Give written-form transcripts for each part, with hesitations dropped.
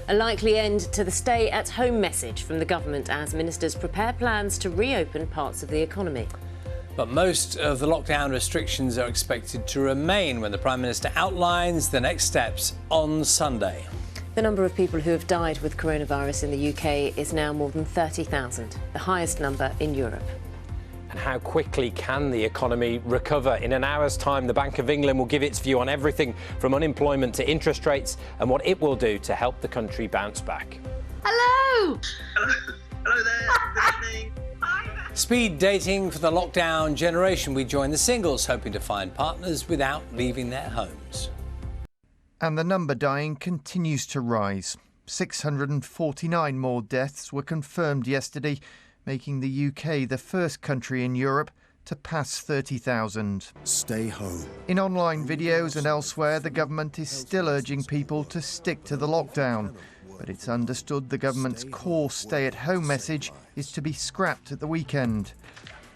A likely end to the stay-at-home message from the government as ministers prepare plans to reopen parts of the economy. But most of the lockdown restrictions are expected to remain when the Prime Minister outlines the next steps on Sunday. The number of people who have died with coronavirus in the UK is now more than 30,000, the highest number in Europe. And how quickly can the economy recover? In an hour's time, the Bank of England will give its view on everything from unemployment to interest rates and what it will do to help the country bounce back. Hello! Hello there, good evening. Speed dating for the lockdown generation. We join the singles hoping to find partners without leaving their homes. And the number dying continues to rise. 649 more deaths were confirmed yesterday, making the UK the first country in Europe to pass 30,000. Stay home. In online videos and elsewhere, the government is still urging people to stick to the lockdown. But it's understood the government's core stay-at-home message is to be scrapped at the weekend.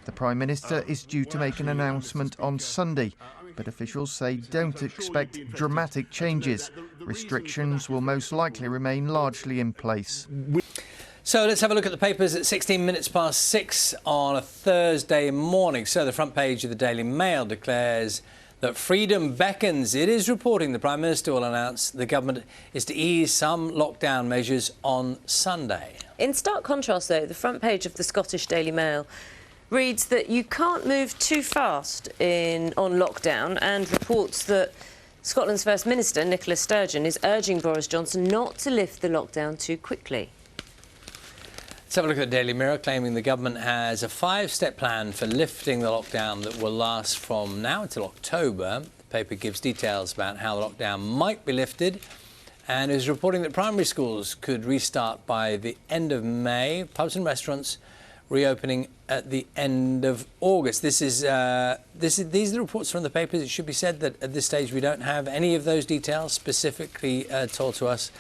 The Prime Minister is due to make an announcement on Sunday, but officials say don't expect dramatic changes. Restrictions will most likely remain largely in place. So let's have a look at the papers at 16 minutes past 6 on a Thursday morning. So the front page of the Daily Mail declares that freedom beckons. It is reporting the Prime Minister will announce the government is to ease some lockdown measures on Sunday. In stark contrast, though, the front page of the Scottish Daily Mail reads that you can't move too fast on lockdown and reports that Scotland's First Minister, Nicola Sturgeon, is urging Boris Johnson not to lift the lockdown too quickly. Let's have a look at the Daily Mirror, claiming the government has a 5-step plan for lifting the lockdown that will last from now until October. The paper gives details about how the lockdown might be lifted and is reporting that primary schools could restart by the end of May, pubs and restaurants reopening at the end of August. These are the reports from the papers. It should be said that at this stage we don't have any of those details specifically told to us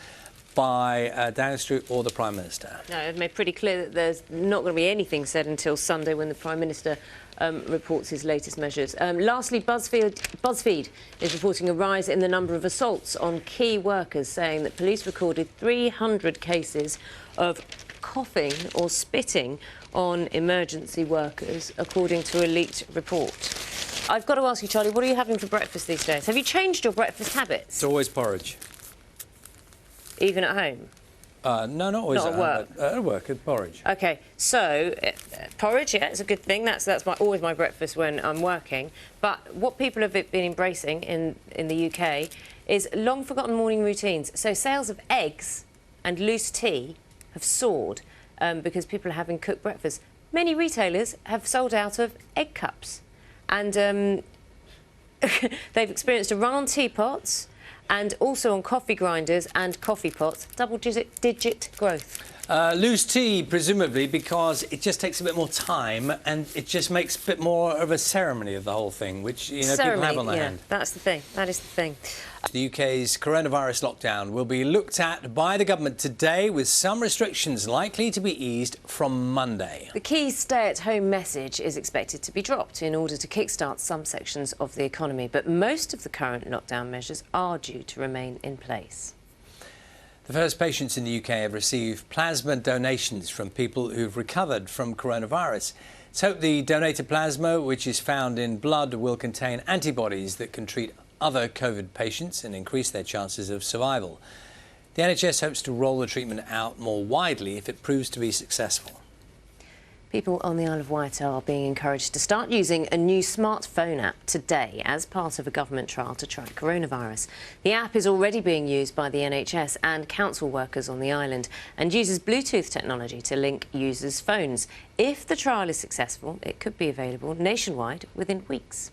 by Downing Street or the Prime Minister. No, I've made pretty clear that there's not going to be anything said until Sunday when the Prime Minister reports his latest measures. Lastly, BuzzFeed is reporting a rise in the number of assaults on key workers, saying that police recorded 300 cases of coughing or spitting on emergency workers, according to a leaked report. I've got to ask you, Charlie, what are you having for breakfast these days? Have you changed your breakfast habits? It's always porridge. Even at home? No, not always. Not at work? At work, at porridge. OK, so porridge, yeah, it's a good thing. That's always my breakfast when I'm working. But what people have been embracing in the UK is long-forgotten morning routines. So sales of eggs and loose tea have soared because people are having cooked breakfast. Many retailers have sold out of egg cups. And they've experienced a run on teapots, and also on coffee grinders and coffee pots, double-digit growth. Loose tea, presumably, because it just takes a bit more time and it just makes a bit more of a ceremony of the whole thing, which, you know, people have on their hand. That's the thing. That is the thing. The UK's coronavirus lockdown will be looked at by the government today, with some restrictions likely to be eased from Monday. The key stay-at-home message is expected to be dropped in order to kickstart some sections of the economy, but most of the current lockdown measures are due to remain in place. The first patients in the UK have received plasma donations from people who've recovered from coronavirus. It's hoped the donated plasma, which is found in blood, will contain antibodies that can treat other COVID patients and increase their chances of survival. The NHS hopes to roll the treatment out more widely if it proves to be successful. People on the Isle of Wight are being encouraged to start using a new smartphone app today as part of a government trial to track coronavirus. The app is already being used by the NHS and council workers on the island and uses Bluetooth technology to link users' phones. If the trial is successful, it could be available nationwide within weeks.